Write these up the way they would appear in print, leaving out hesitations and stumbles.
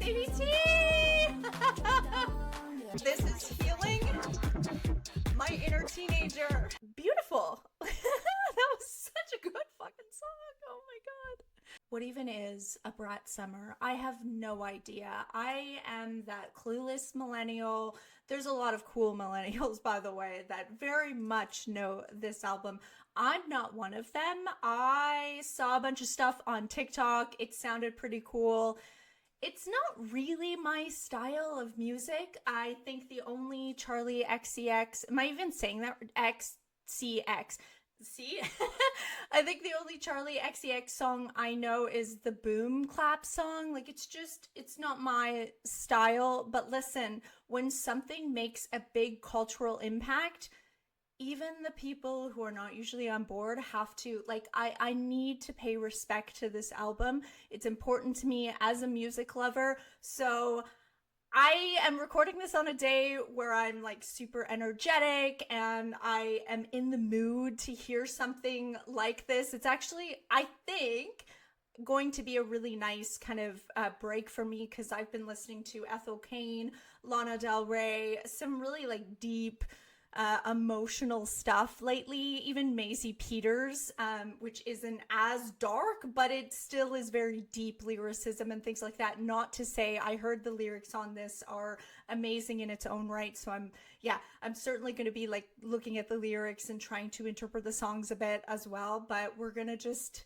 Baby T! This is healing my inner teenager. Beautiful. That was such a good fucking song. Oh my god. What even is a Brat summer? I have no idea. I am that clueless millennial. There's a lot of cool millennials, by the way, that very much know this album. I'm not one of them. I saw a bunch of stuff on TikTok. It sounded pretty cool. It's not really my style of music. I think the only Charli XCX, am I even saying that? XCX. See? I think the only Charli XCX song I know is the Boom Clap song. Like, it's not my style. But listen, when something makes a big cultural impact, even the people who are not usually on board have to, like, I need to pay respect to this album. It's important to me as a music lover. So I am recording this on a day where I'm like super energetic and I am in the mood to hear something like this. It's actually, I think, going to be a really nice kind of break for me because I've been listening to Ethel Cain, Lana Del Rey, some really like deep, emotional stuff lately, even Maisie Peters, which isn't as dark, but it still is very deep lyricism and things like that. Not to say I heard the lyrics on this are amazing in its own right. So I'm certainly going to be like looking at the lyrics and trying to interpret the songs a bit as well, but we're going to just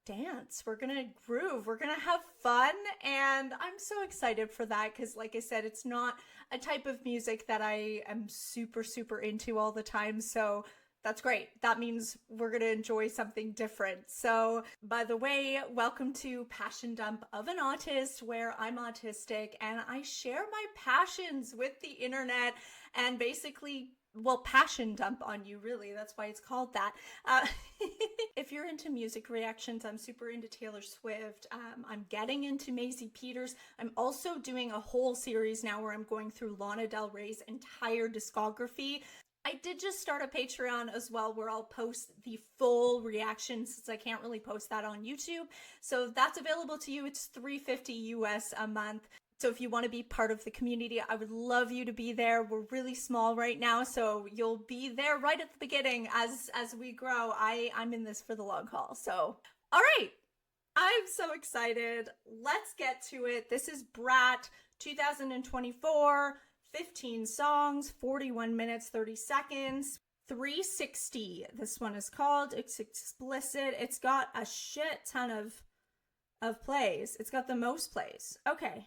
dance, we're gonna groove, we're gonna have fun, and I'm so excited for that because, like I said, it's not a type of music that I am super into all the time, so that's great. That means we're gonna enjoy something different. So, by the way, welcome to Passion Dump of an Autist, where I'm autistic and I share my passions with the internet and basically, well, passion dump on you, really. That's why it's called that. If you're into music reactions, I'm super into Taylor Swift. I'm getting into Maisie Peters. I'm also doing a whole series now where I'm going through Lana Del Rey's entire discography. I did just start a Patreon as well where I'll post the full reaction since I can't really post that on YouTube. So that's available to you. It's $3.50 US a month. So if you want to be part of the community, I would love you to be there. We're really small right now, so you'll be there right at the beginning as we grow. I'm in this for the long haul. So, all right. I'm so excited. Let's get to it. This is Brat 2024, 15 songs, 41 minutes, 30 seconds. 360, this one is called. It's explicit. It's got a shit ton of plays. It's got the most plays. Okay.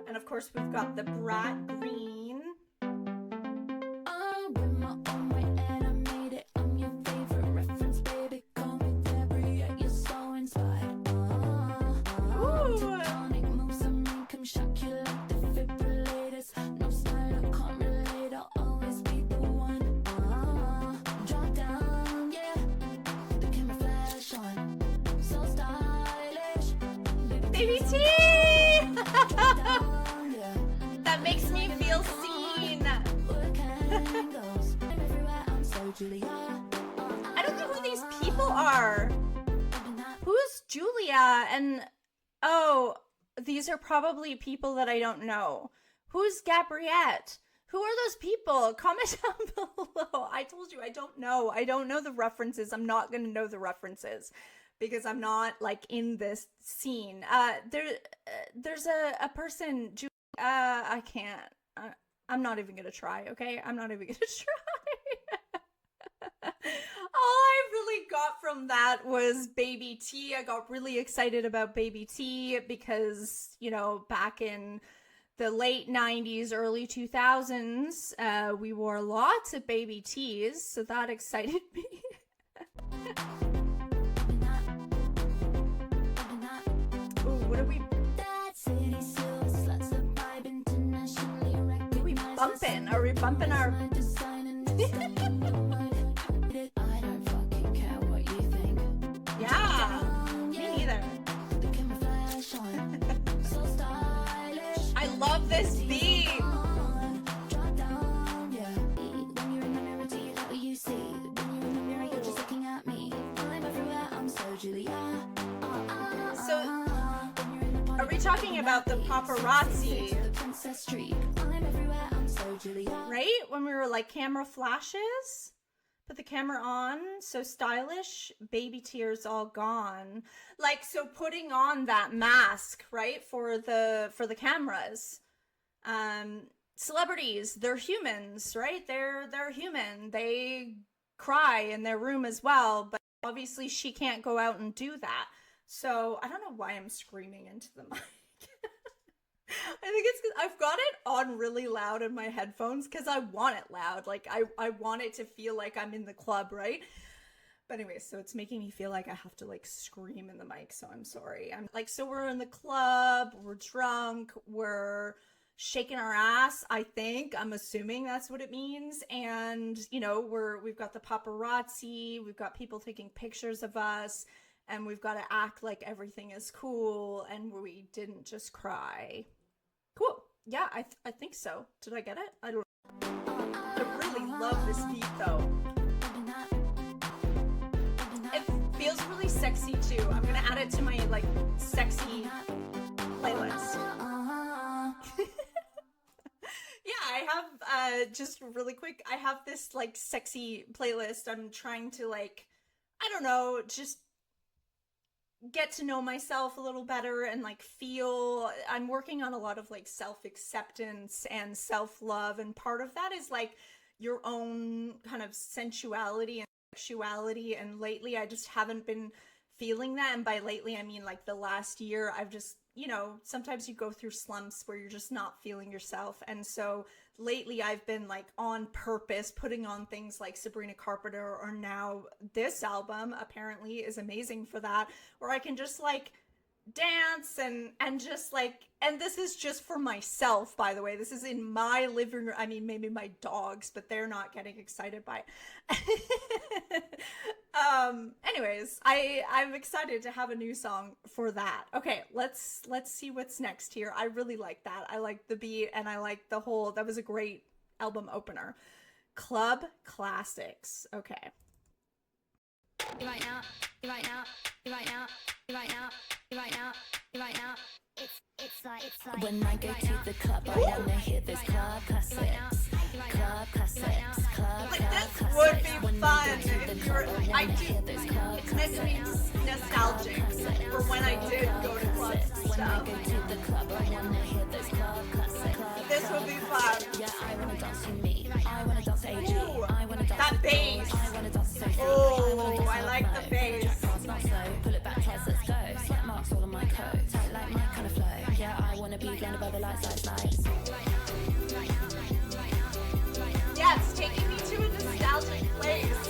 And of course, we've got the Brat green. I'm in my own way and I made it. I'm your favorite reference, baby. Call me Debbie, you're so inspired. Tectonic moves on me, come shock you like defibrillators. No style, I can't relate. I'll always be the one. Drop down, yeah. The camera flash on, so stylish. Baby T! That makes me feel seen. I don't know who these people are. Who's Julia? And oh, these are probably people that I don't know. Who's Gabriette? Who are those people? Comment down below. I told you I don't know. I don't know the references. I'm not going to know the references because I'm not like in this scene. There's a person, I can't. I'm not even gonna try, okay? I'm not even gonna try. All I really got from that was Baby T. I got really excited about Baby T because, you know, back in the late 90s, early 2000s, we wore lots of Baby T's, so that excited me. Ooh, what are we... bumping? Are we bumping our... I don't fucking care what you think. Yeah, me neither. I love this beat. Drop down, yeah. When you're in the mirror, do you know what you see? When you're in the mirror, you're just looking at me. I'm everywhere, I'm so Julia. You're talking about the paparazzi, right? When we were like camera flashes, put the camera on, so stylish, baby tears all gone. Like, so putting on that mask, right, for the cameras. Celebrities, they're humans, right? They're human. They cry in their room as well, but obviously she can't go out and do that. So I don't know why I'm screaming into the mic. I think it's because I've got it on really loud in my headphones because I want it loud. Like I want it to feel like I'm in the club, right? But anyway, so it's making me feel like I have to like scream in the mic, so I'm sorry. I'm like, so we're in the club, we're drunk, we're shaking our ass, I think. I'm assuming that's what it means. And, you know, we've got the paparazzi, we've got people taking pictures of us, and we've got to act like everything is cool and we didn't just cry. Cool. Yeah, I think so. Did I get it? I don't know. I really love this beat though. It feels really sexy too. I'm gonna add it to my like sexy playlist. Yeah, I have, just really quick, I have this, like, sexy playlist. I'm trying to, like, I don't know, just get to know myself a little better and, like, I'm working on a lot of, like, self-acceptance and self-love, and part of that is, like, your own kind of sensuality and sexuality, and lately I just haven't been feeling that, and by lately I mean, like, the last year. I've just, you know, sometimes you go through slumps where you're just not feeling yourself. And so lately I've been like on purpose putting on things like Sabrina Carpenter, or now this album apparently is amazing for that, where I can just like dance and just like, and this is just for myself, by the way. This is in my living room. I mean, maybe my dogs, but they're not getting excited by it. Anyways, I'm excited to have a new song for that. Okay, let's see what's next here. I really like that. I like the beat and I like the whole, that was a great album opener. Club Classics. Okay. Right now, right now, right now, right now, right now, right now. It's like when I go to the club, I wanna hear those club classics. Club classics, club Like, this would be fun if you were, I do, it's meant to be nostalgic for when I did go to clubs and stuff. This would be fun. Yeah, I wanna dance to me, I wanna dance to AG, I wanna dance that bass. Oh, I like the bass. Pull it back, twice, let's go. Sweat marks all on my coat, tight like my kind of flow. Yeah, I wanna be blended by the lights. Yeah, it's taking me to a nostalgic place,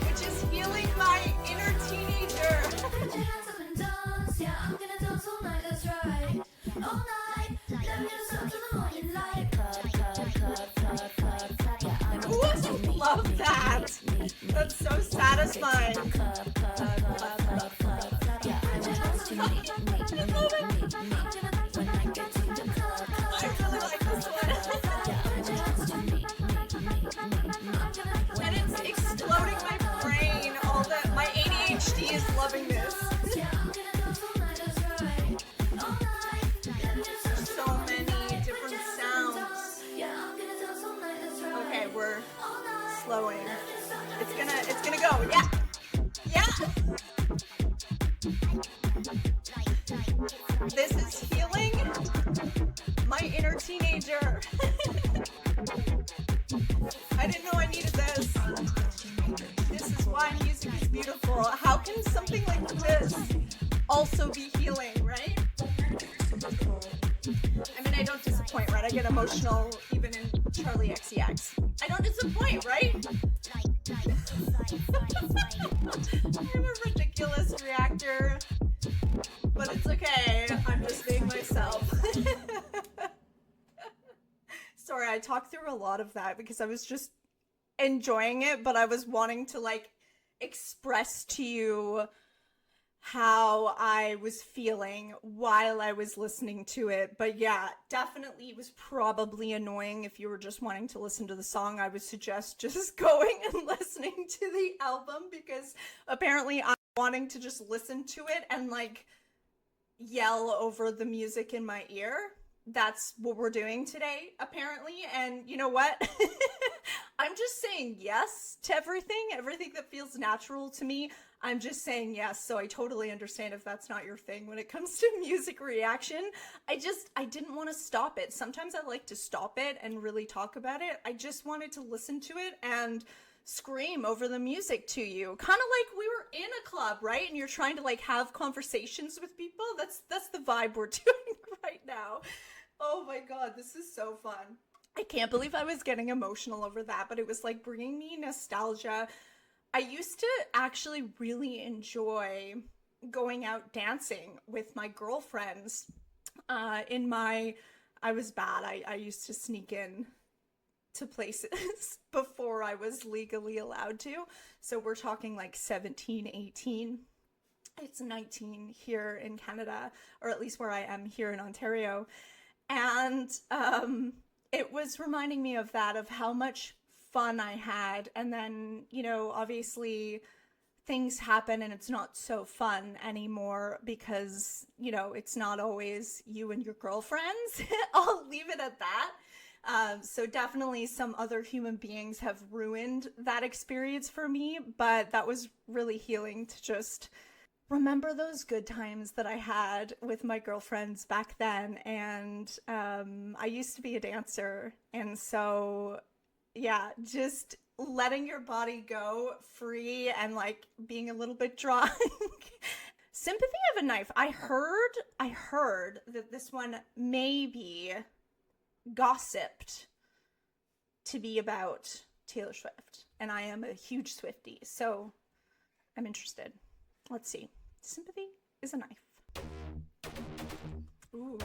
which is healing my inner teenager. Put your hands up and dance, yeah, I'm gonna dance all night, that's right. All night, let me dance up to the morning light. Club, yeah, Who doesn't love that? That's so satisfying. I really like this one. And it's exploding my brain. My ADHD is loving this. So many different sounds. Okay, we're slowing. It's gonna go. Yeah. Yeah. This is healing my inner teenager. I didn't know I needed this. This is why music is beautiful. How can something like this also be healing, right? I mean, I don't disappoint, right? I get emotional even in Charli XCX. I don't disappoint, right? I'm a ridiculous reactor, but it's okay. I'm just being myself. Sorry, I talked through a lot of that because I was just enjoying it, but I was wanting to like express to you how I was feeling while I was listening to it. But yeah, definitely it was probably annoying if you were just wanting to listen to the song. I would suggest just going and listening to the album because apparently I wanting to just listen to it and like yell over the music in my ear. That's what we're doing today, apparently. And you know what? I'm just saying yes to everything that feels natural to me. I'm just saying yes. So I totally understand if that's not your thing when it comes to music reaction. I didn't want to stop it. Sometimes I like to stop it and really talk about it. I just wanted to listen to it and scream over the music to you, kind of like we were in a club, right? And you're trying to like have conversations with people. That's the vibe we're doing right now. Oh my god, this is so fun. I can't believe I was getting emotional over that, but it was like bringing me nostalgia. I used to actually really enjoy going out dancing with my girlfriends. I was bad. I used to sneak in to places before I was legally allowed to. So we're talking like 17, 18. It's 19 here in Canada, or at least where I am here in Ontario. And it was reminding me of that, of how much fun I had. And then, you know, obviously things happen and it's not so fun anymore because, you know, it's not always you and your girlfriends. I'll leave it at that. So definitely some other human beings have ruined that experience for me, but that was really healing to just remember those good times that I had with my girlfriends back then. And I used to be a dancer, and so yeah, just letting your body go free and like being a little bit drunk. Sympathy of a Knife. I heard that this one may be gossiped to be about Taylor Swift, and I am a huge Swiftie, so I'm interested. Let's see. Sympathy is a Knife. Ooh.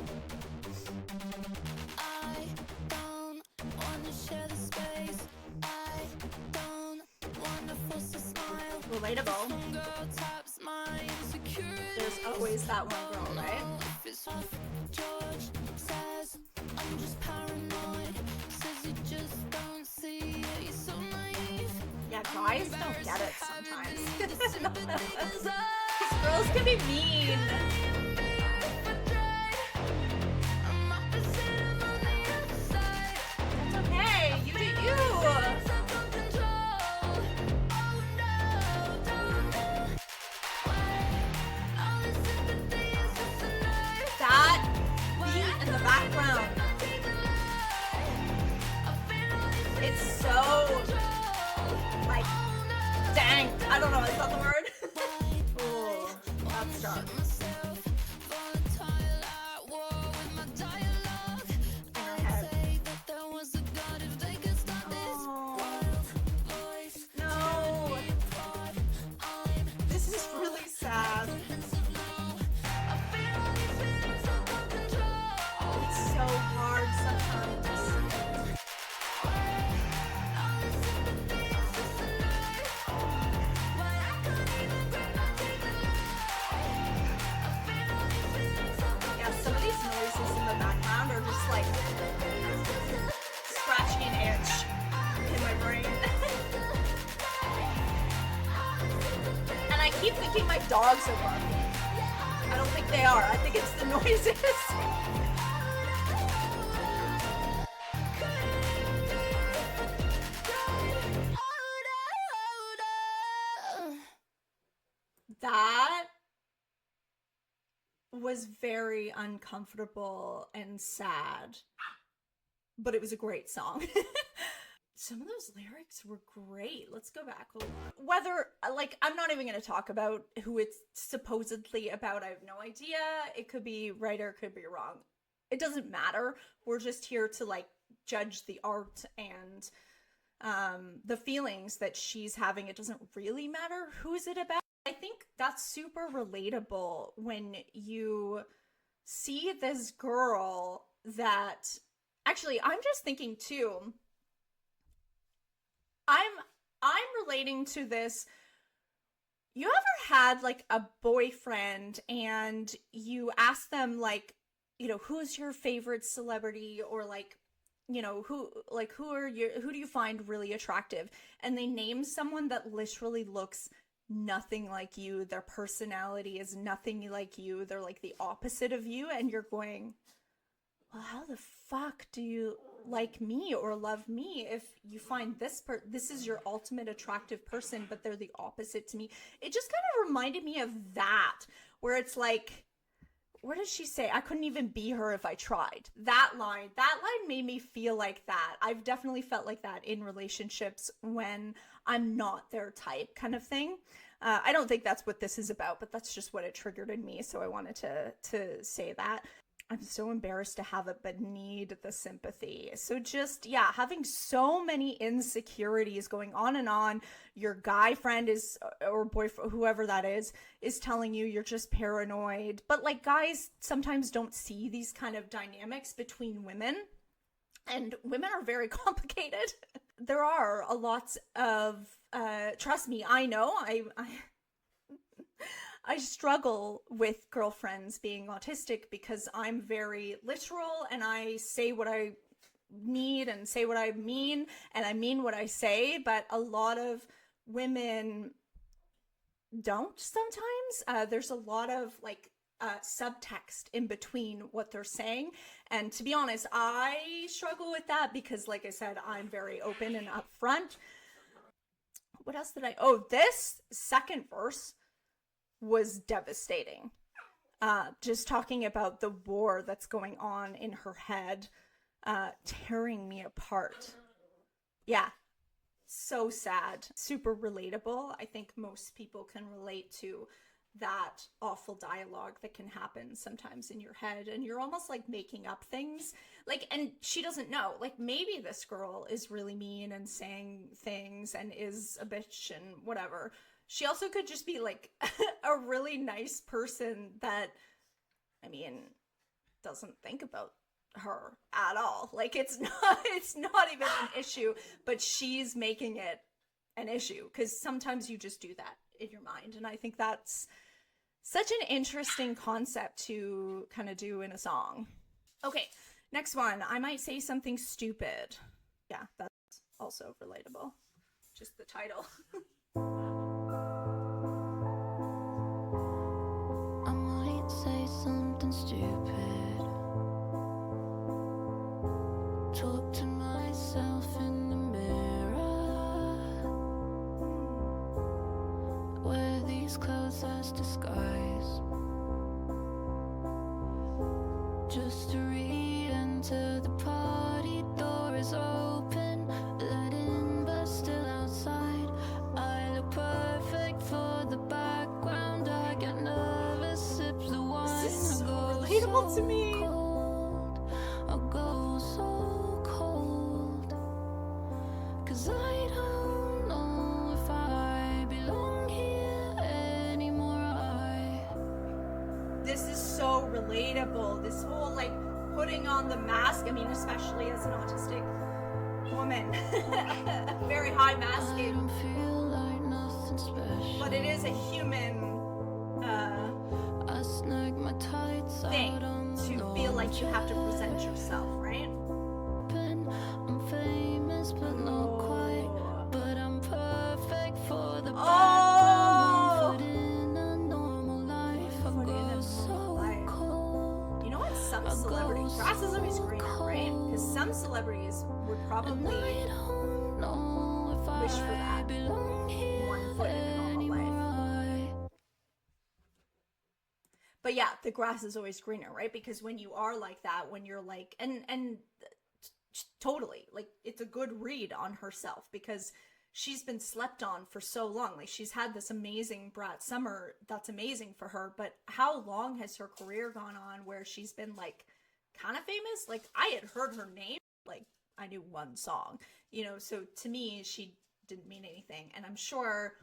I don't wanna share the space. I don't wanna force a smile. Relatable. Some girl taps my insecurity. There's always that one girl, right? If it's off, George says I'm just paranoid. Says you just don't see it. You're so naive. Yeah, guys don't get it sometimes. These girls can be mean. That's okay. You do you. That beat in the background. It's so like dang. I don't know. Is that the word? Oh, that's dark. No. This is really sad. It's so hard sometimes. Yeah, some of these noises in the background are just like scratching an itch in my brain. And I keep thinking my dogs are barking. I don't think they are. I think it's the noises. That was very uncomfortable and sad, but it was a great song. Some of those lyrics were great. Let's go back. Hold on. Whether, like, I'm not even going to talk about who it's supposedly about. I have no idea. It could be right or it could be wrong. It doesn't matter. We're just here to, like, judge the art and the feelings that she's having. It doesn't really matter who's it about. I think that's super relatable when you see this girl that, actually, I'm just thinking too, I'm relating to this. You ever had like a boyfriend and you ask them like, you know, who's your favorite celebrity, or like, you know, who do you find really attractive? And they name someone that literally looks nothing like you. Their personality is nothing like you. They're like the opposite of you. And you're going, well, how the fuck do you like me or love me if you find this is your ultimate attractive person, but they're the opposite to me? It just kind of reminded me of that, where it's like, what does she say? I couldn't even be her if I tried. That line made me feel like that. I've definitely felt like that in relationships when I'm not their type, kind of thing. I don't think that's what this is about, but that's just what it triggered in me. So I wanted to say that. I'm so embarrassed to have it, but need the sympathy. So just, yeah, having so many insecurities going on and on. Your guy friend is, or boyfriend, whoever that is telling you you're just paranoid. But like, guys sometimes don't see these kind of dynamics between women. And women are very complicated. There are a lot of, trust me, I know, I struggle with girlfriends being autistic because I'm very literal and I say what I need and say what I mean and I mean what I say, but a lot of women don't sometimes. There's a lot of like subtext in between what they're saying, and to be honest, I struggle with that because, like I said, I'm very open and upfront. What else did this second verse was devastating. Just talking about the war that's going on in her head, tearing me apart. Yeah, so sad. Super relatable. I think most people can relate to that awful dialogue that can happen sometimes in your head, and you're almost like making up things. Like, and she doesn't know. Like, maybe this girl is really mean and saying things and is a bitch and whatever. She also could just be like a really nice person that, I mean, doesn't think about her at all. Like, it's not even an issue, but she's making it an issue because sometimes you just do that in your mind. And I think that's such an interesting concept to kind of do in a song. Okay, next one. I might say something stupid. Yeah, that's also relatable. Just the title. Say something stupid. Talk to myself in the mirror. Wear these clothes as disguise, just to re-enter the party. Door is open, let in but still outside. I look perfect for the background. I get nervous, sip the wine. This is so relatable to me. I go so cold, 'cause I don't know if I belong here anymore. This is so relatable. This whole like putting on the mask. I mean, especially as an autistic woman, very high masking. Feel like nothing special. But it is a human I snag my tights thing out on the to feel like you have to present yourself, right? I'm famous, but not quite. But I'm perfect for the Oh! background. One foot in a normal life. I go so cold. You know what? Some celebrities, grass is always greener, right? Because some celebrities would probably I don't know if wish for I that. belong here 1 foot in a normal life. anymore. But yeah, the grass is always greener, right? Because when you are like that, when you're like, and totally, like, it's a good read on herself because she's been slept on for so long. Like, she's had this amazing Brat summer that's amazing for her, but how long has her career gone on where she's been like kind of famous? Like, I had heard her name, like I knew one song, you know, so to me, she didn't mean anything. And I'm sure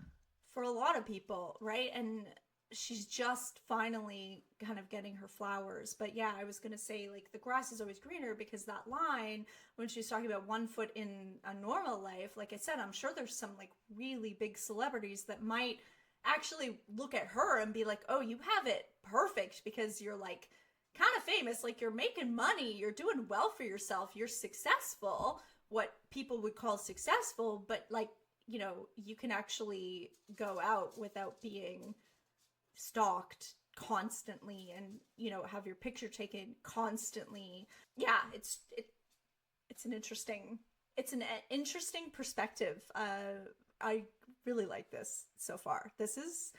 for a lot of people, right? And she's just finally kind of getting her flowers. But yeah, I was gonna say, like, the grass is always greener, because that line when she's talking about 1 foot in a normal life, like I said, I'm sure there's some like really big celebrities that might actually look at her and be like, oh, you have it perfect because you're like kind of famous, like you're making money, you're doing well for yourself, you're successful, what people would call successful, but like you know, you can actually go out without being stalked constantly and, you know, have your picture taken constantly. Yeah, it's an interesting perspective. I really like this so far. This is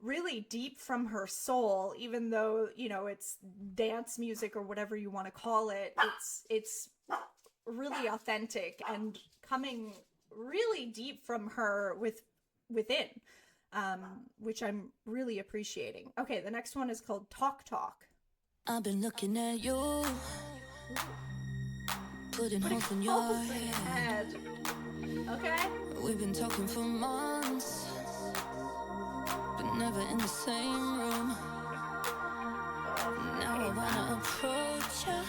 really deep from her soul, even though, you know, it's dance music or whatever you want to call it. It's really authentic and coming really deep from her within, which I'm really appreciating. Okay, the next one is called Talk Talk. I've been looking at you, putting holes in your head. Okay. We've been talking for months, but never in the same room. Now I wanna approach you,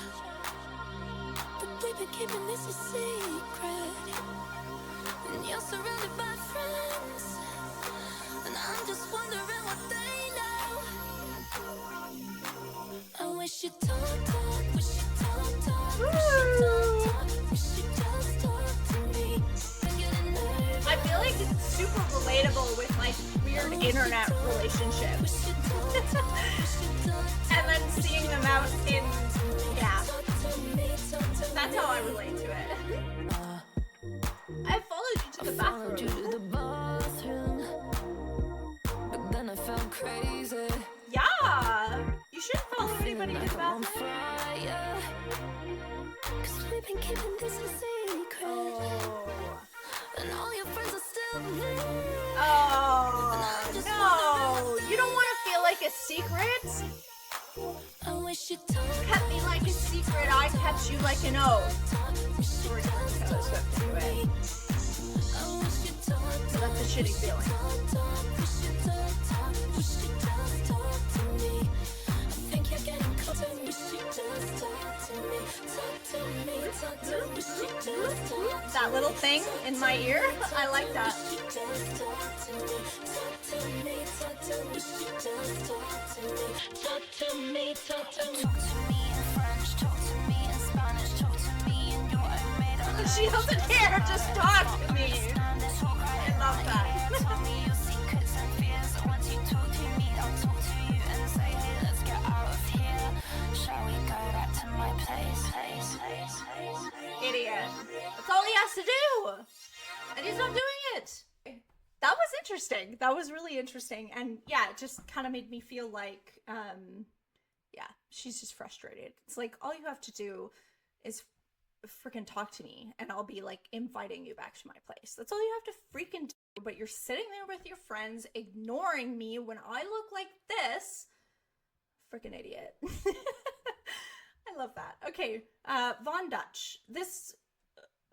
but we've been keeping this a secret. And you're surrounded by friends, and I'm just wondering what they know. I wish you'd talk, wish you'd talk, wish you'd talk, wish you'd just talk to me. I feel like it's super relatable with like weird internet relationships. And then seeing them out in, yeah. That's how I relate to it. I followed you to the bathroom. But then I felt crazy. Yeah! You shouldn't follow anybody to the bathroom. Cause we've been keeping this a secret. Oh. And all your friends are still there. Oh, no. You don't want to feel like a secret? I wish you kept me like a secret, I kept you like an oath. Or Taylor Swift anyway. So that's a shitty feeling. That little thing in my ear, I like that. Talk to me in French, talk to me in Spanish, talk to me in your own made up. She doesn't care, just talk to me. I love that. Tell me your secrets and fears. Once you talk to me, I'll talk to you and say, hey, let's get out of here. Shall we go back to my place? Idiot. That's all he has to do. And he's not doing it. That was interesting. That was really interesting. And yeah, it just kind of made me feel like, yeah, she's just frustrated. It's like, all you have to do is freaking talk to me and I'll be like inviting you back to my place. That's all you have to freaking do. But you're sitting there with your friends ignoring me when I look like this. Freaking idiot. I love that. Okay, Von Dutch. This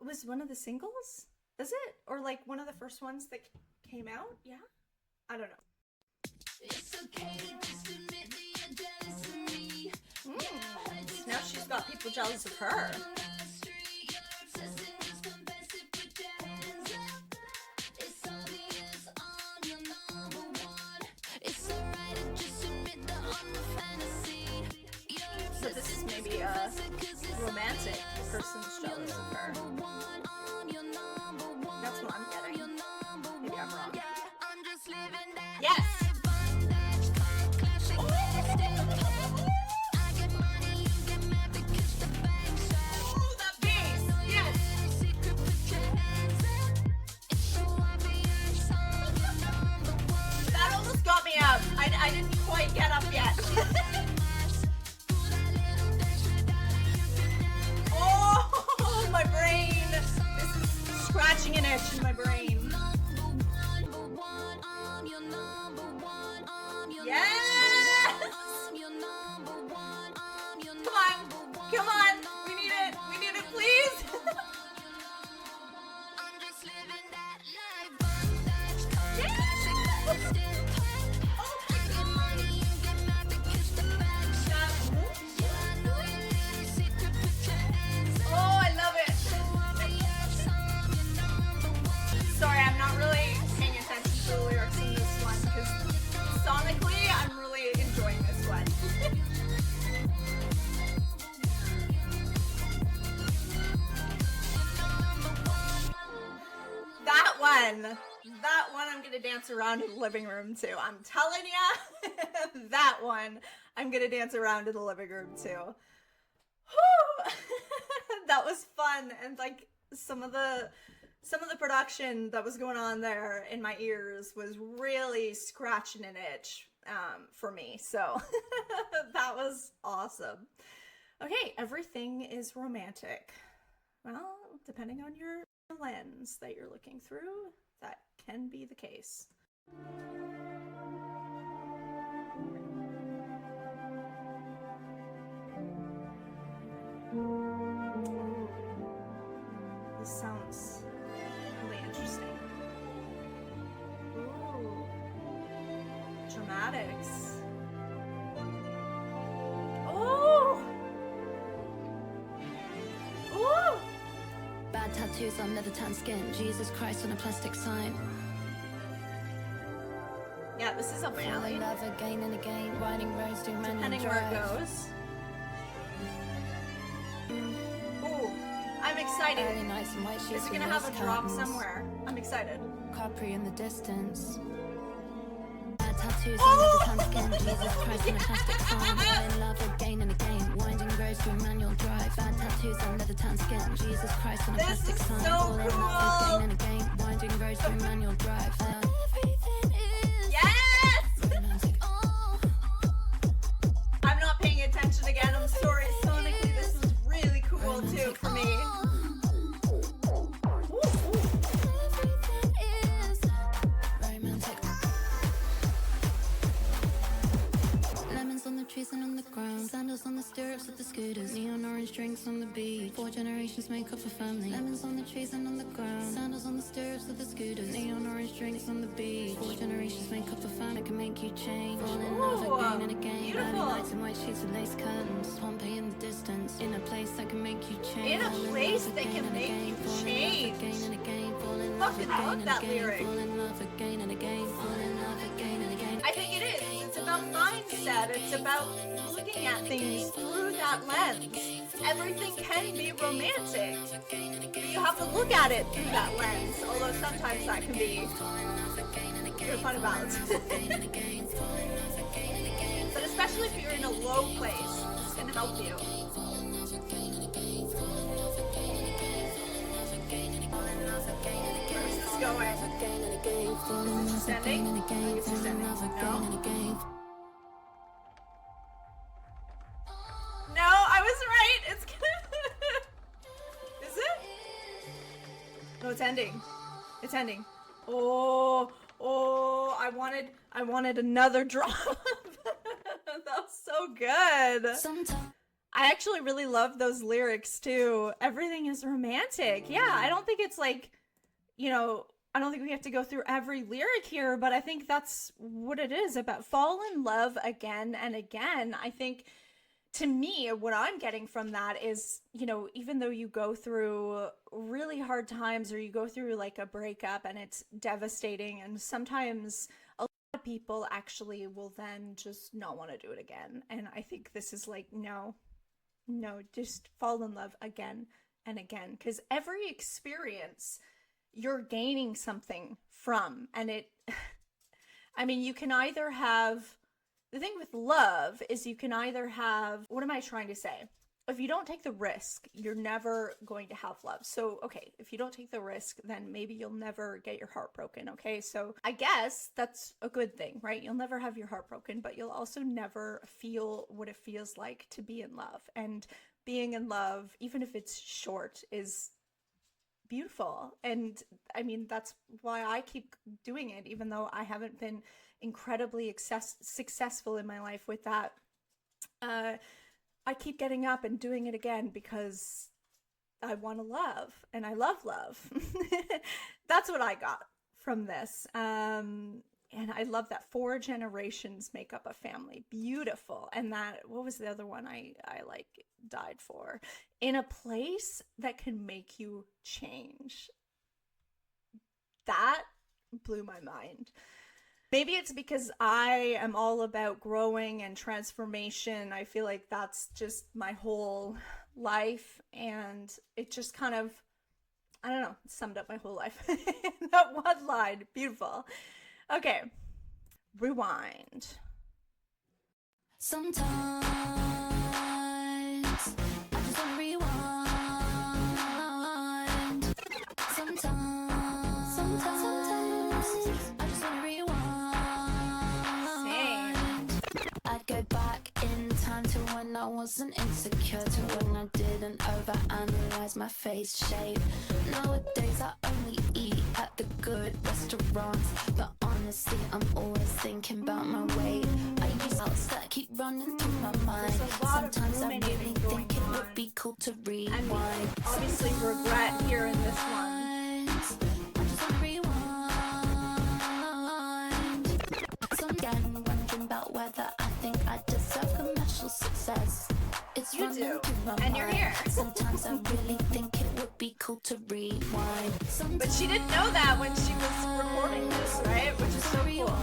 was one of the singles? Is it? Or like one of the first ones that came out? Yeah? I don't know. It's okay to just admit that you're jealous of me. Now she's got people jealous of her. So this is maybe a romantic person's jealous of her. That's what I'm getting. Maybe I'm wrong. Yes! I didn't quite get up yet. Oh, my brain. This is scratching an itch in my brain. Yes! Come on. Come on. We need it. We need it, please. Sorry, I I'm gonna dance around in the living room too. I'm telling ya, that one I'm gonna dance around in the living room too. Whew. That was fun, and like some of the production that was going on there in my ears was really scratching an itch for me. So that was awesome. Okay, everything is romantic. Well, depending on your lens that you're looking through, that can be the case. This sounds really interesting. Ooh. Dramatics. Oh! Ooh! Bad tattoos on leather tan skin. Jesus Christ on a plastic sign. Yeah, this is up my Fall alley. in love again and again. Riding roads through manual Depending where it drive. goes. Ooh, I'm excited. Early nights and white sheets It's with gonna have a lace drop curtains. somewhere. I'm excited. Capri in the distance. Bad tattoos Oh! on leather tan skin. Jesus Christ on a plastic sign. Fall in love again and again. Winding roads through manual drive. Bad tattoos on leather tan skin. Jesus Christ on a This plastic is sign. so Fall in love cool. again and again. Winding roads through manual drive. Everything is Yes! romantic. Oh. I'm not paying attention again. I'm sorry. Sonically, this was really cool too for me. Ooh, ooh. Everything is romantic. Lemons on the trees and on the ground. Sandals on the stirrups of the scooters. Neon orange drinks on the beach. 4 generations make up a family. Lemons on the trees and on the ground. Sandals on the stirrups of the scooters. Neon orange drinks on the beach. 4 generations make up a family. Can make you change. Fall in love Ooh, again and again. beautiful. Early nights and white sheets with lace curtains. Pompeii in the distance. In a place that can make you change. In a Fall place love that again can and make again. you Fall in love change. again and again. Fall in love Fucking again love and that again. lyric. Fall in love again and again. Fall in love again and again. I think it is. It's about mindset. It's about looking at things through that lens. Everything can be romantic, but you have to look at it through that lens. Although sometimes that can be a fun balance. But especially if you're in a low place, it's gonna help you. Where's this going? Is it extending? I think it's extending. No? No, I was right. It's gonna. Is it? No, it's ending. It's ending. Oh, I wanted another drop. That was so good. Sometimes. I actually really love those lyrics too. Everything is romantic. Yeah, I don't think it's like, I don't think we have to go through every lyric here, but I think that's what it is about. Fall in love again and again. I think, to me, what I'm getting from that is, even though you go through really hard times or you go through like a breakup and it's devastating, and sometimes a lot of people actually will then just not want to do it again. And I think this is like, no, just fall in love again and again, because every experience you're gaining something from. And you can either have, the thing with love is you can either have, what am I trying to say? If you don't take the risk, you're never going to have love. So, okay, if you don't take the risk, then maybe you'll never get your heart broken, okay? So I guess that's a good thing, right? You'll never have your heart broken, but you'll also never feel what it feels like to be in love. And being in love, even if it's short, is beautiful. And that's why I keep doing it, even though I haven't been incredibly successful in my life with that. I keep getting up and doing it again because I want to love, and I love love. That's what I got from this. And I love that 4 generations make up a family. Beautiful. And that, what was the other one I like died for? In a place that can make you change. That blew my mind. Maybe it's because I am all about growing and transformation. I feel like that's just my whole life, and it just kind of, I don't know, it summed up my whole life. That one line, beautiful. Okay, rewind. Sometimes I just wanna rewind. Sometimes I just wanna rewind. Same. I'd go back in time to when I wasn't insecure, to when I didn't overanalyze my face shape. Nowadays I only eat at the good restaurants, but honestly I'm always thinking about my weight. I use thoughts that keep running through my mind. There's a lot of Sometimes I really ruminating going think it on. would be cool to rewind. And obviously regret here in this one. I just wanna rewind. So again, wondering about whether I think I deserve commercial success. It's You running do, through my and you're mind. here. Sometimes I really think it would be cool to rewind. But she didn't know that when she was recording this, right? Which is so cool.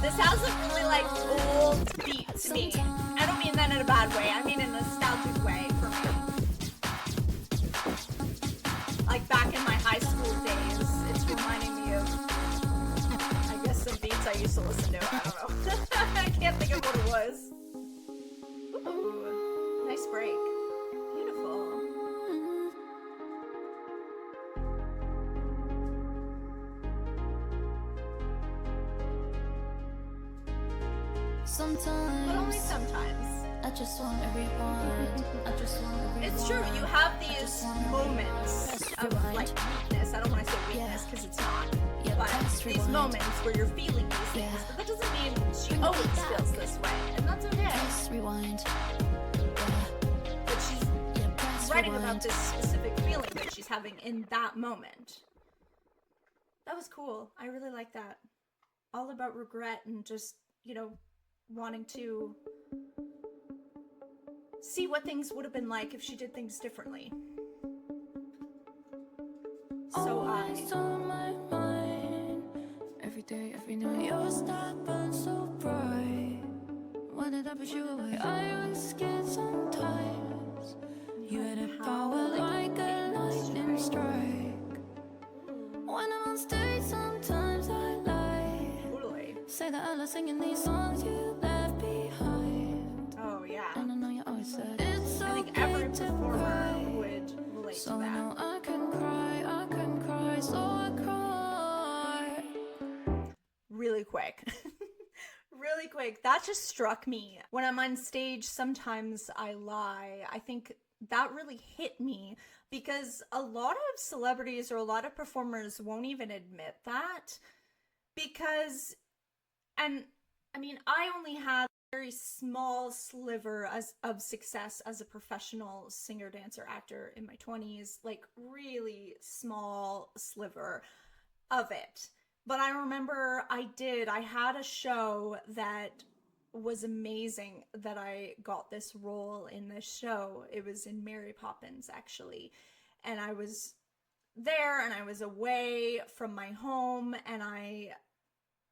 This has a really like old beat to me. I don't mean that in a bad way. I mean in a nostalgic way for me. Like back in my high school days, it's reminding me of, I guess, some beats I used to listen to. I don't know. I can't think of what it was. Ooh, nice break. Beautiful. Sometimes, But only sometimes. I just want to rewind. I just want to rewind. It's true, you have these moments of like weakness. I don't want to say weakness because it's not. Yeah, But press these rewind. moments where you're feeling these things. Yeah. But that doesn't mean she always feels this way. And that's okay. Press rewind. Yeah, But she's yeah, press writing rewind. about this specific feeling that she's having in that moment. That was cool. I really like that. All about regret and just, you know, wanting to see what things would have been like if she did things differently. So Always on my mind. Every day, every night, your star burns so bright. When did I push you away? I was scared sometimes. You had a power like a lightning strike. When I'm on stage, sometimes I lie. totally. Say that I love singing these songs you left behind. Oh yeah. And I know you always said it's I think okay every to performer cry. would relate to So I that. know I can cry, so I cry. Really quick. Really quick. That just struck me. When I'm on stage, sometimes I lie. I think that really hit me because a lot of celebrities or a lot of performers won't even admit that because, and I mean, I only had a very small sliver of success as a professional singer, dancer, actor in my 20s, like really small sliver of it. But I remember I had a show that was amazing that I got this role in this show. It was in Mary Poppins, actually. And I was there and I was away from my home and I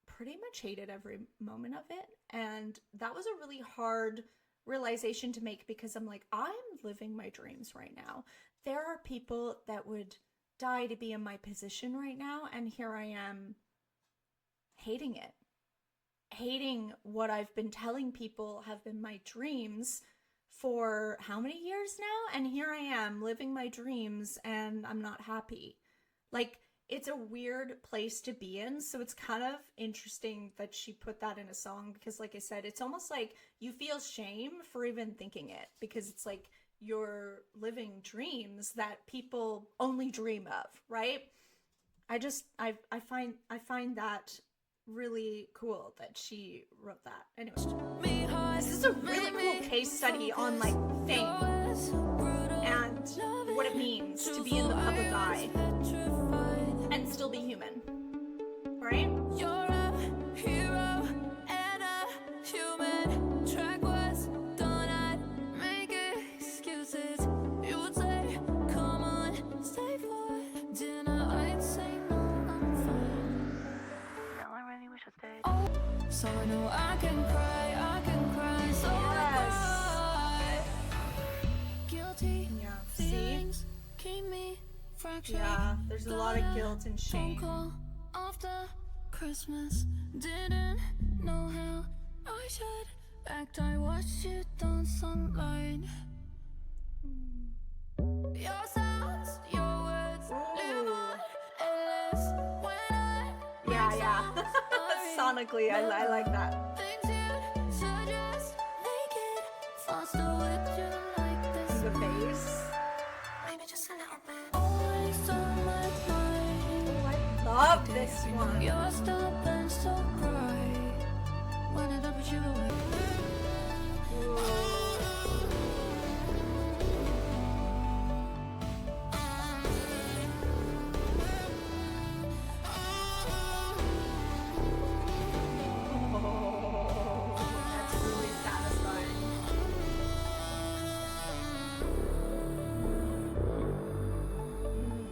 pretty much hated every moment of it. And that was a really hard realization to make because I'm like, I'm living my dreams right now. There are people that would die to be in my position right now, and here I am hating it. Hating what I've been telling people have been my dreams for how many years now? And here I am living my dreams and I'm not happy. Like, it's a weird place to be in, so it's kind of interesting that she put that in a song because, like I said, it's almost like you feel shame for even thinking it because it's like you're living dreams that people only dream of, right? I find that really cool that she wrote that. Anyway, this is a really cool case study on like fame and what it means to be in the public eye and still be human, right? You're a hero and a human. Track was done, I'd make excuses. You would say, come on, stay for dinner. I'd say, no, I'm fine. No, I really wish I stayed. Oh, so I know I can cry, a lot of guilt and shame. After Christmas, didn't know how I should act. I watched you dance online. Your sounds, your words, live on endless when I Yeah. Sonically, I like that. things you'd suggest. Make it faster with you like this. The bass. Maybe just a little bit. Always on my mind. Oh, I love this one. You're stopping so bright. When I put you away. That's really satisfying.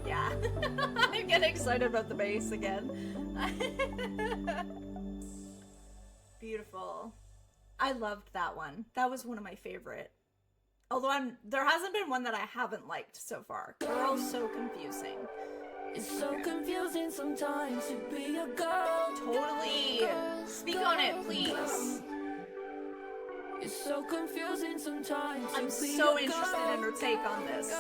Yeah. I'm getting excited about the bass again. Beautiful. I loved that one. That was one of my favorite. Although there hasn't been one that I haven't liked so far. Girl's so confusing. It's so confusing sometimes to be a girl. Totally. Speak on it, please. It's so confusing sometimes. I'm so interested in her take on this.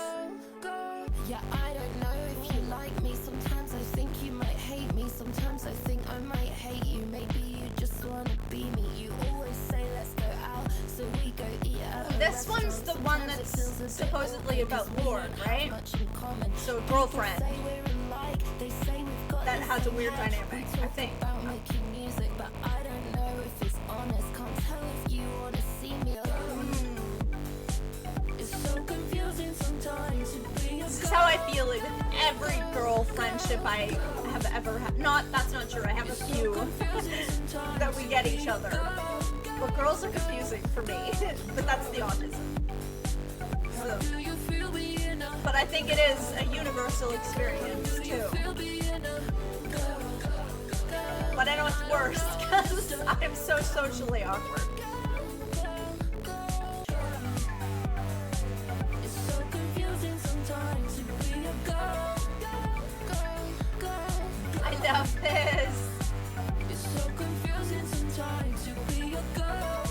Yeah, I don't know if you like me. Sometimes I think you might hate me. Sometimes I think I might hate you. Maybe you just wanna be me. You always say let's go out, so we go eat at a This one's restaurant. the one Sometimes it that's feels a bit supposedly awkward 'cause about we Lord, don't have right? much in common. So girlfriend. People say we're alike. They say we've got That the has a same weird height. dynamic, We I talk think. about making music, but I don't know if it's honest. Can't tell if you wanna see me alone. It's so confusing sometimes to be a This is how I feel with every girl friendship I have ever had. That's not true. I have a few that we get each other. But girls are confusing for me. But that's the autism. So, Do you feel me enough? but I think it is a universal experience too. Feel me enough? But I know it's worse because I'm so socially awkward. It's so confusing sometimes to be a girl. I love this. It's so confusing sometimes to be a girl.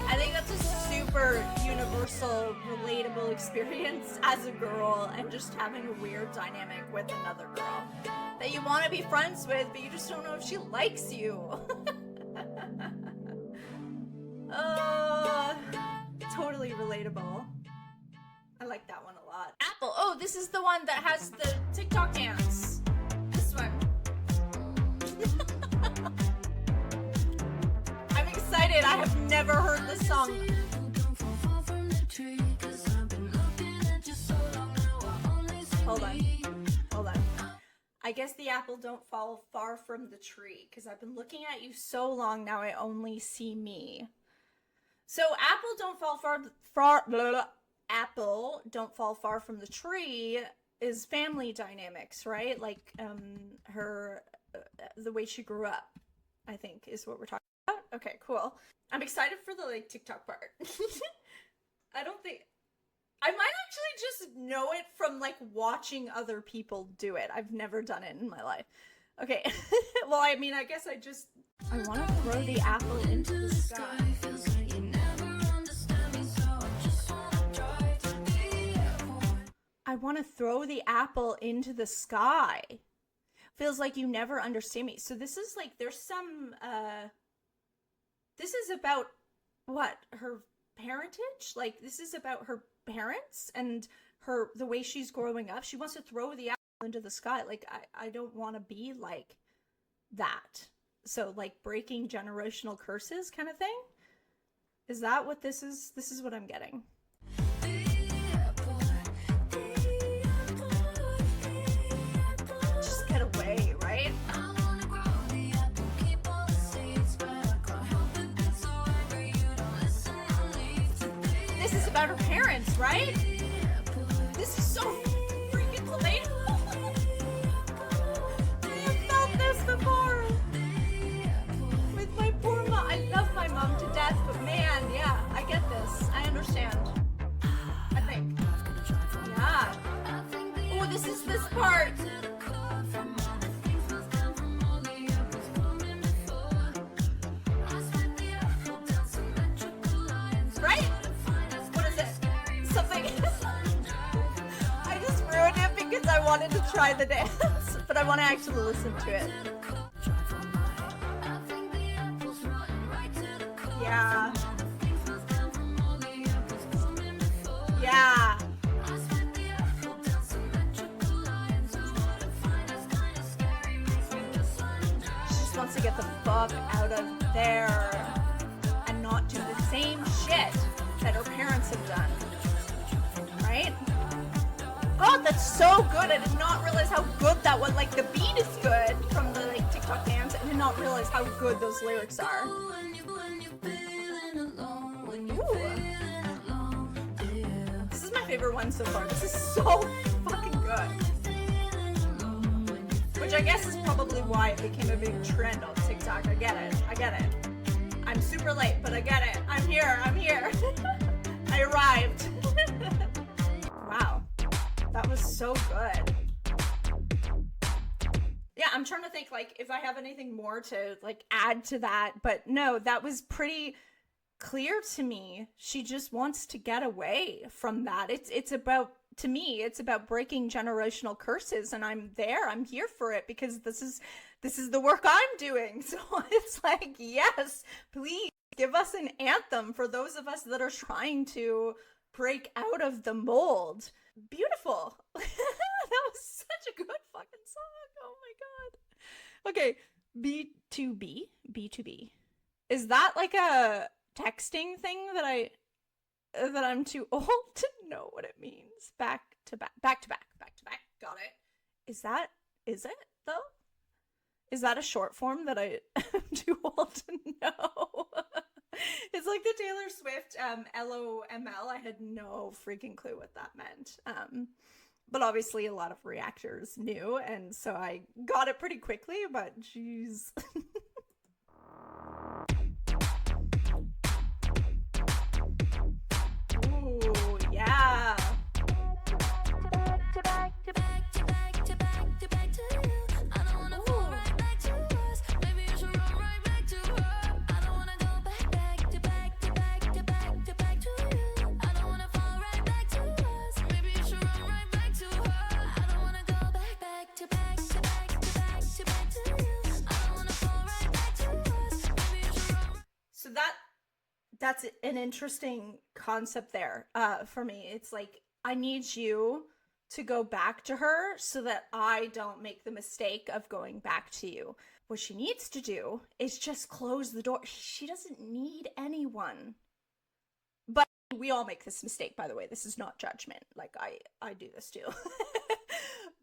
I think that's a super universal, relatable experience as a girl and just having a weird dynamic with another girl that you want to be friends with, but you just don't know if she likes you. Totally relatable. I like that one a lot. Apple. Oh, this is the one that has the TikTok dance. This one. I'm excited. I have never heard this song. Hold on. I guess the apple don't fall far from the tree because I've been looking at you so long now I only see me. So apple don't fall apple don't fall far from the tree is family dynamics, right? Like her the way she grew up, I think is what we're talking about. Okay, cool. I'm excited for the like TikTok part. I might actually just know it from like watching other people do it. I've never done it in my life. Okay. Well, I mean, I guess I want to throw the apple into the sky. I want to throw the apple into the sky. Feels like you never understand me. So this is like, there's some, this is about what? Her parentage? Like, this is about her parents and the way she's growing up. She wants to throw the apple into the sky. Like, I don't want to be like that. So, like, breaking generational curses kind of thing? Is that what this is? This is what I'm getting. Just get away, right? This is about her parents, right? This is so freaking relatable. I have felt this before. With my poor mom. I love my mom to death, but man, yeah, I get this. I understand. I think. Yeah, wanted to try the dance, but I want to actually listen to it. Yeah. Yeah. She just wants to get the fuck out of there and not do the same shit that her parents have done. Right? God, that's so good. I did not realize how good that was. Like, the beat is good from the like TikTok dance. I did not realize how good those lyrics are. Ooh. This is my favorite one so far. This is so fucking good. Which I guess is probably why it became a big trend on TikTok. I get it. I get it. I'm super late, but I get it. I'm here. I'm here. I arrived. Wow. That was so good. Yeah, I'm trying to think, like, if I have anything more to, like, add to that. But no, that was pretty clear to me. She just wants to get away from that. It's about, to me, it's about breaking generational curses, and I'm here for it, because this is the work I'm doing. So it's like, yes, please give us an anthem for those of us that are trying to break out of the mold. Beautiful. That was such a good fucking song. Oh my god. Okay, B2B. Is that like a texting thing that I'm too old to know what it means? Back to back. Got it. Is it though? Is that a short form that I am too old to know? It's like the Taylor Swift LOML. I had no freaking clue what that meant. But obviously a lot of reactors knew, and so I got it pretty quickly, but jeez. Ooh, yeah. So that's an interesting concept there for me. It's like, I need you to go back to her so that I don't make the mistake of going back to you. What she needs to do is just close the door. She doesn't need anyone. But we all make this mistake, by the way. This is not judgment. Like, I do this too.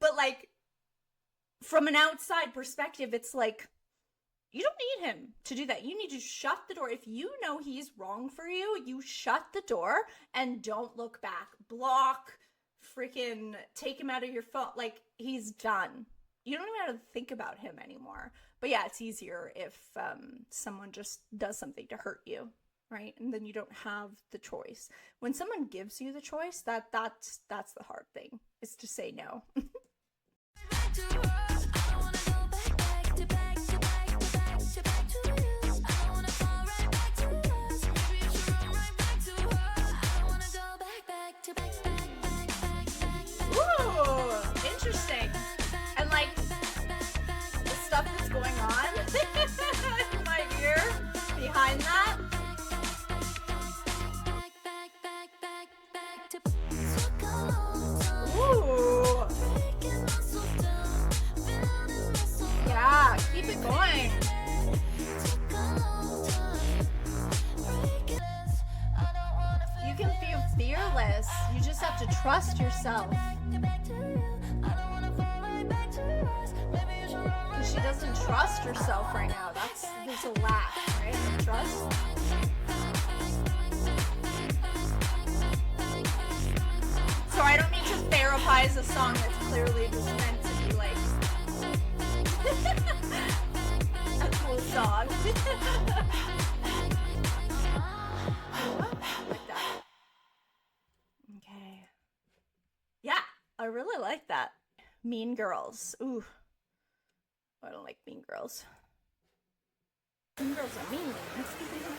But like, from an outside perspective, it's like, you don't need him to do that. You need to shut the door. If you know he's wrong for you, you shut the door and don't look back. Block, freaking take him out of your phone. Like, he's done. You don't even have to think about him anymore. But yeah, it's easier if someone just does something to hurt you, right? And then you don't have the choice. When someone gives you the choice, that's the hard thing, is to say no. Ooh, interesting. And like, the stuff that's going on in my ear behind that. Ooh. Yeah, keep it going. You can feel fearless. You just have to trust yourself. Because she doesn't trust herself right now. There's a lack, right? Of trust. So I don't mean to therapize a song that's clearly just meant to be like a cool song. Like that. Okay. Yeah, I really like that. Mean Girls. Ooh. I don't like Mean Girls. Mean Girls are mean.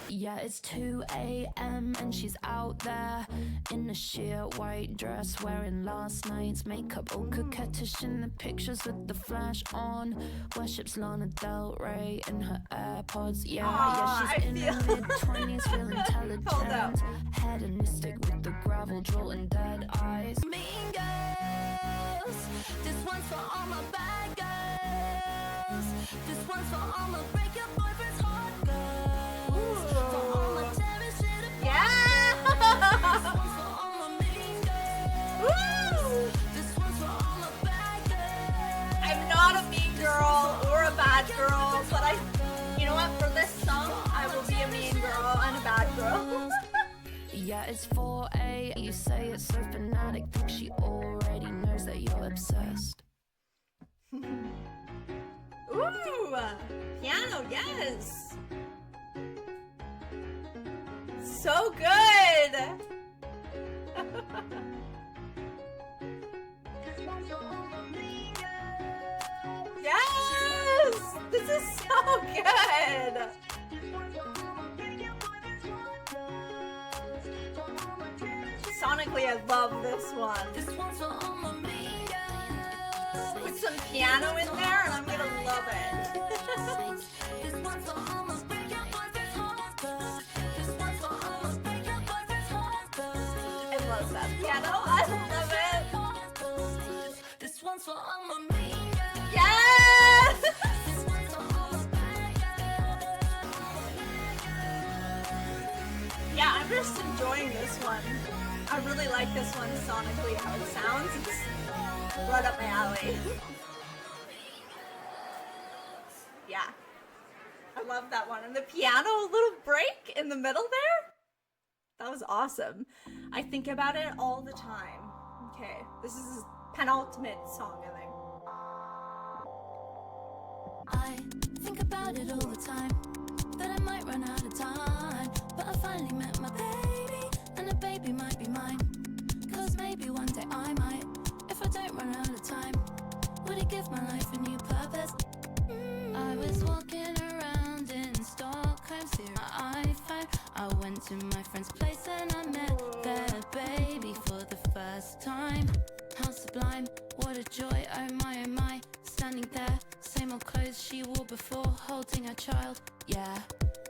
Yeah, it's 2 a.m. and she's out there in a sheer white dress, wearing last night's makeup, all coquettish in the pictures with the flash on. Worships Lana Del Rey in her AirPods. Yeah, she's in her mid-20s, real intelligent, hedonistic with the gravel drool and dead eyes. Mean girls, this one's for all my bad girls. This one's for all my break your boyfriend's heart girls. For all my terrorist shit up. Yeah! This one's for all my mean girls. Woo! This one's for all my bad girls. I'm not a mean girl or a bad girl, but you know what? For this song, I will be a mean girl and a bad girl. Yeah, it's 4 a.m. You say it's so fanatic, think she already knows that you're obsessed. Ooh, piano, yes. So good. Yes, this is so good. Sonically, I love this one. This one's for all my mean girls. Put some piano in there and I'm gonna love it. This one's for all my break your boyfriend's heart girls. This one's for all my break your boyfriend's heart girls. I love that piano. I love it. This one's for all my mean girls. Yes! This one's for all my bad girls. Yeah, I'm just enjoying this one. I really like this one sonically, how it sounds. It's right up my alley. Yeah. I love that one. And the piano little break in the middle there? That was awesome. I think about it all the time. Okay, this is his penultimate song, I think. I think about it all the time, that I might run out of time. But I finally met my baby, and the baby might be mine. Cause maybe one day I might, if I don't run out of time. Would it give my life a new purpose? I was walking around in Stockholm, seeing my iPhone. I went to my friend's place and I met their baby for the first time. How sublime, what a joy, oh my, standing there, same old clothes she wore before, holding her child. Yeah,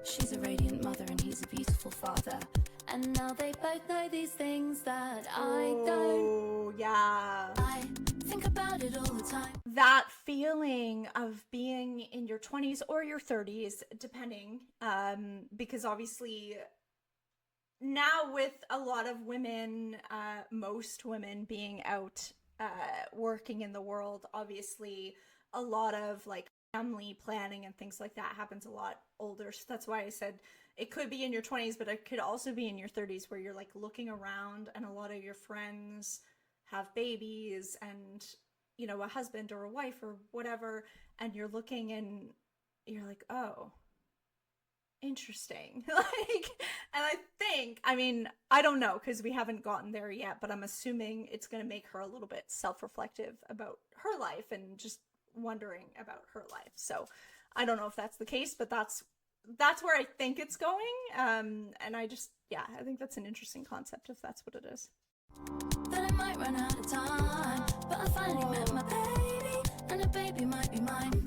she's a radiant mother and he's a beautiful father. And now they both know these things that I don't. Oh, yeah. I think about it all the time. That feeling of being in your 20s or your 30s, depending, because obviously now with a lot of women, most women being out working in the world, obviously a lot of like family planning and things like that happens a lot older. So that's why I said it could be in your 20s, but it could also be in your 30s where you're like looking around and a lot of your friends have babies and, you know, a husband or a wife or whatever, and you're looking and you're like, oh, interesting. Like, and I mean, I don't know because we haven't gotten there yet, but I'm assuming it's going to make her a little bit self-reflective about her life and just wondering about her life. So I don't know if that's the case, but that's where I think it's going. And I think that's an interesting concept if that's what it is. That I might run out of time, but I finally met my baby, and the baby might be mine.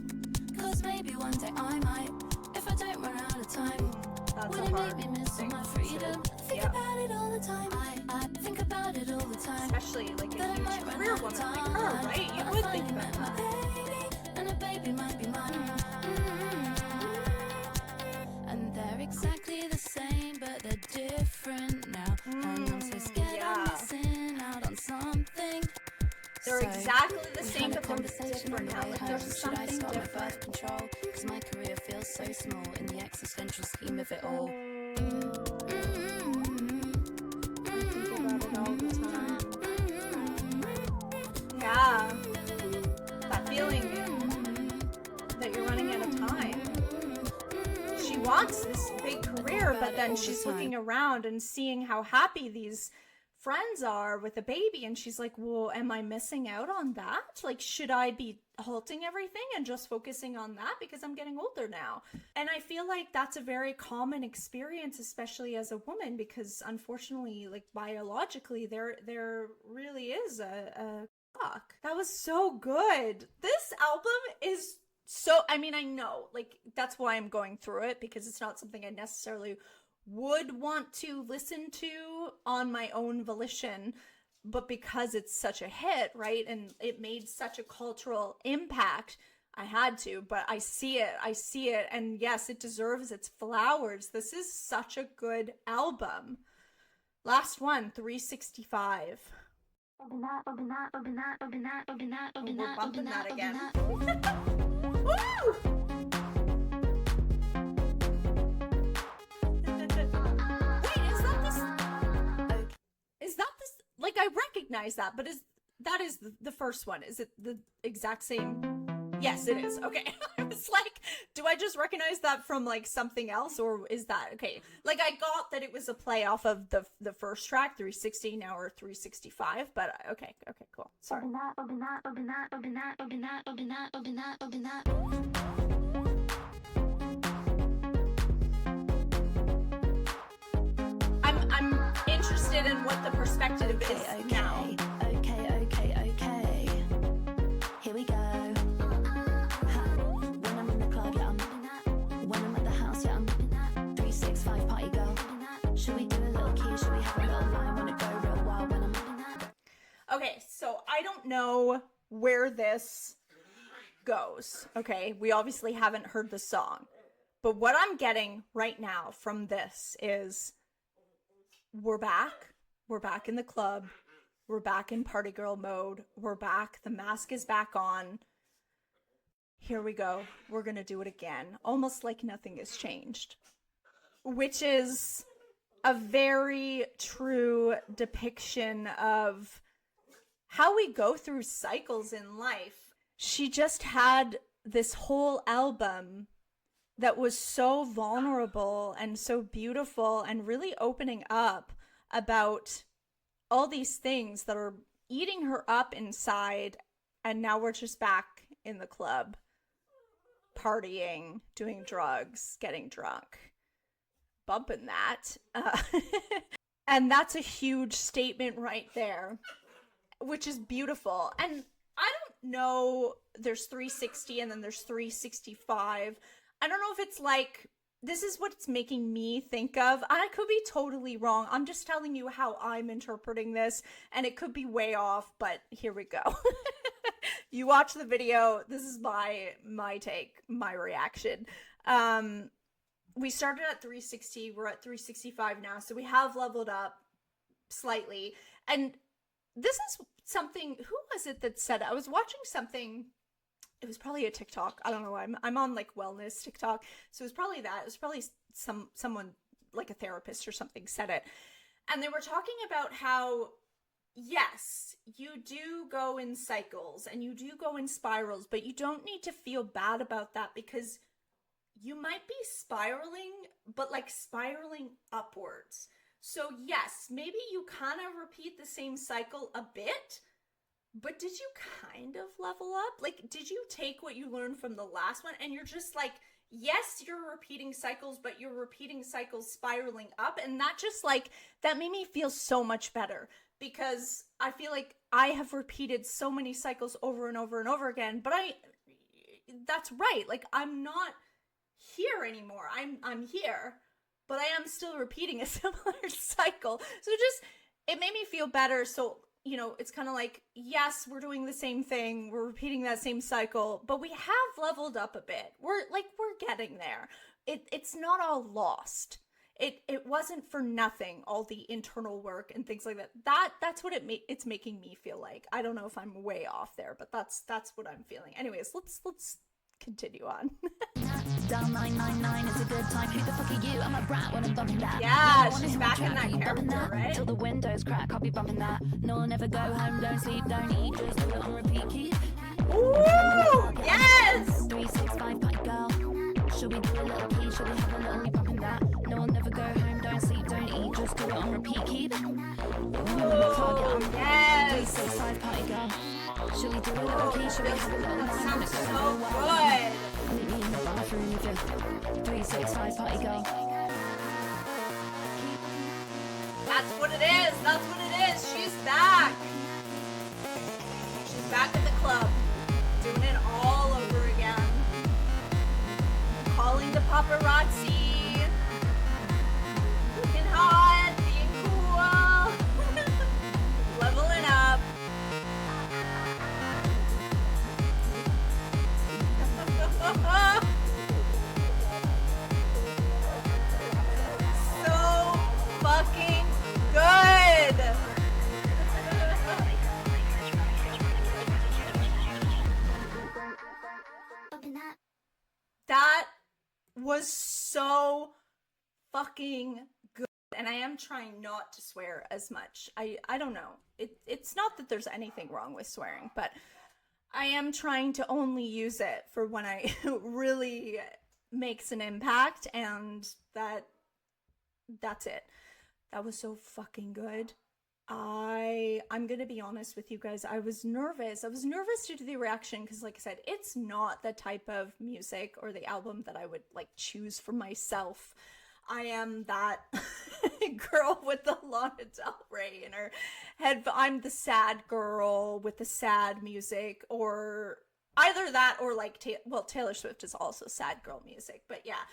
Cause maybe one day I might, if I don't run out of time. That's Would it make me miss all my freedom? I think about it all the time. I think about it all the time. Especially like a That I huge might run career out woman of like time, her, right? You but I would think finally about met my that. baby, and the baby might be mine. And they're exactly the same, but they're different now. And I'm so scared I'm missing out on something. They're So, exactly the we same, had a but they're conversation on different the now. way Like home. there's Should I something start my different. birth control? Cause my career feels so small in the existential scheme of it all. Yeah, that feeling that you're running out of time. She wants this big career, but then she's looking around and seeing how happy these friends are with a baby, and she's like, well, am I missing out on that? Like, should I be halting everything and just focusing on that because I'm getting older now. And I feel like that's a very common experience, especially as a woman, because unfortunately, like biologically, there really is a fuck. That was so good. This album is so, I mean, I know, like, that's why I'm going through it, because it's not something I necessarily would want to listen to on my own volition, but because it's such a hit, right, and it made such a cultural impact, I had to. But I see it, and yes, it deserves its flowers. This is such a good album. Last one, 365. We're bumping that again. Woo! Is that this? Like, I recognize that, but is the first one? Is it the exact same? Yes, it is. Okay. I was like, do I just recognize that from like something else, or is that okay? Like, I got that it was a play off of the first track, 360, now or 365, but okay, cool. Sorry. I'm interested in what the perspective is now. Okay. Here we go. When I'm in the club, yeah, when I'm at the house, yeah, 365 party girl. Should we do a little key? Should we have a little line? Wanna go real wild when I'm... Okay, so I don't know where this goes. Okay, we obviously haven't heard the song, but what I'm getting right now from this is we're back in the club, we're back in party girl mode, we're back, the mask is back on, here we go, we're gonna do it again, almost like nothing has changed, which is a very true depiction of how we go through cycles in life. She just had this whole album that was so vulnerable and so beautiful and really opening up about all these things that are eating her up inside, and now we're just back in the club, partying, doing drugs, getting drunk, bumping that. And that's a huge statement right there, which is beautiful. And I don't know, there's 360 and then there's 365. I don't know if it's like, this is what it's making me think of. I could be totally wrong. I'm just telling you how I'm interpreting this, and it could be way off, but here we go. You watch the video. This is my take, my reaction. We started at 360. We're at 365 now, so we have leveled up slightly. And this is something, who was it that said it? I was watching something. It was probably a TikTok. I don't know. I'm on like wellness TikTok. So it was probably that. It was probably someone like a therapist or something said it. And they were talking about how, yes, you do go in cycles and you do go in spirals, but you don't need to feel bad about that, because you might be spiraling, but like spiraling upwards. So yes, maybe you kind of repeat the same cycle a bit, but did you kind of level up? Like, did you take what you learned from the last one and you're just like, yes, you're repeating cycles, but you're repeating cycles spiraling up? And that just like, that made me feel so much better, because I feel like I have repeated so many cycles over and over and over again, but that's right. Like, I'm not here anymore. I'm here, but I am still repeating a similar cycle. So it made me feel better. So, you know, it's kind of like, yes, we're doing the same thing, we're repeating that same cycle, but we have leveled up a bit. We're getting there. It's not all lost. It wasn't for nothing, all the internal work and things like that. That's what it's making me feel like. I don't know if I'm way off there, but that's what I'm feeling. Anyways, let's continue on. Down 999 is a good time. Who the fuck are you? I'm a brat when I'm bumping that. Yeah, no she's back in that character, right? Till the windows crack, I'll be bumping that. No, I'll never go home, don't sleep, don't eat, just do it on repeat. Keep. Ooh, yes! 365 party girl. Should we do a little key? Should we have a little me bumping that? No, I'll never go home, don't sleep, don't eat, just do it on repeat. Keep. Ooh, yes! 365 party girl. Should we do it okay? Should we have a little That fun? sounds so good. Meet me in the bathroom with your 365 party girl. That's what it is. That's what it is. She's back. She's back at the club, doing it all over again. Calling the paparazzi. Looking hot, being cool. Leveling up. So fucking good. That was so fucking good. And I am trying not to swear as much. I don't know. It's not that there's anything wrong with swearing, but I am trying to only use it for when I really makes an impact, and that's it. That was so fucking good. I'm gonna be honest with you guys. I was nervous. I was nervous to do the reaction because, like I said, it's not the type of music or the album that I would like choose for myself. I am that girl with the Lana Del Rey in her head. I'm the sad girl with the sad music, or either that or like Taylor Swift is also sad girl music. But yeah,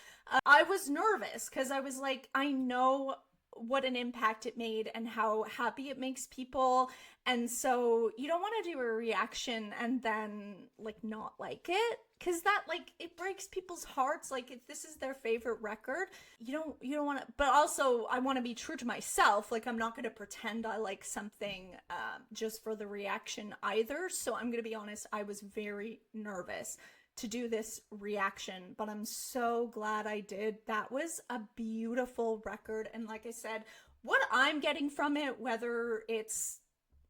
I was nervous because I was like, I know what an impact it made and how happy it makes people, and so you don't want to do a reaction and then like not like it, because that like it breaks people's hearts. Like if this is their favorite record, you don't want to, but also I want to be true to myself. Like I'm not going to pretend I like something just for the reaction either. So I'm going to be honest, I was very nervous to do this reaction, but I'm so glad I did. That was a beautiful record, and like I said, what I'm getting from it, whether it's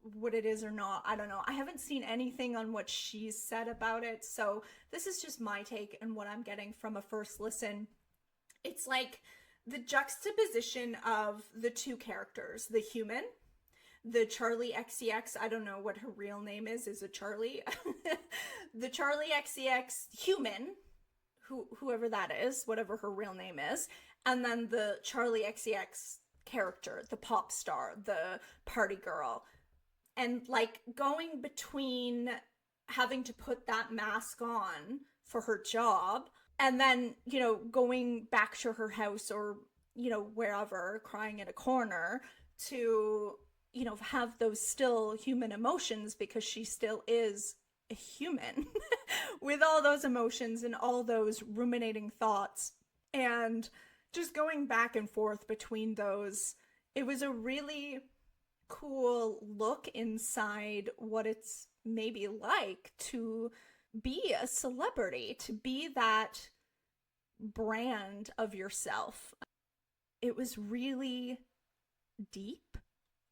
what it is or not, I don't know. I haven't seen anything on what she's said about it, so this is just my take and what I'm getting from a first listen. It's like the juxtaposition of the two characters, the human, the Charli XCX, I don't know what her real name is it Charli? The Charli XCX human, whoever that is, whatever her real name is, and then the Charli XCX character, the pop star, the party girl. And like going between having to put that mask on for her job and then, you know, going back to her house or, you know, wherever, crying in a corner, to, you know, have those still human emotions, because she still is a human with all those emotions and all those ruminating thoughts, and just going back and forth between those. It was a really cool look inside what it's maybe like to be a celebrity, to be that brand of yourself. It was really deep.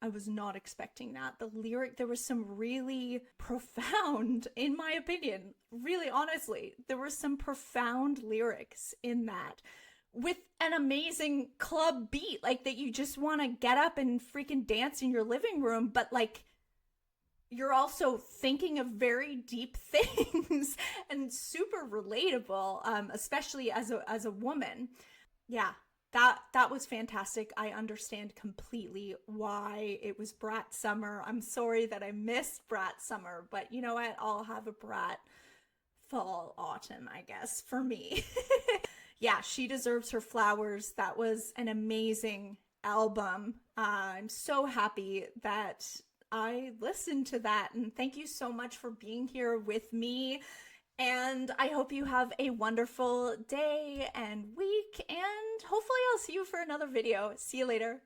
I was not expecting that. The lyric, there was some really profound, in my opinion, really honestly, there were some profound lyrics in that with an amazing club beat, like that you just want to get up and freaking dance in your living room, but like you're also thinking of very deep things and super relatable, especially as a woman. Yeah. That was fantastic. I understand completely why it was Brat Summer. I'm sorry that I missed Brat Summer, but you know what? I'll have a Brat fall autumn, I guess, for me. Yeah, she deserves her flowers. That was an amazing album. I'm so happy that I listened to that, and thank you so much for being here with me. And I hope you have a wonderful day and week, and hopefully I'll see you for another video. See you later.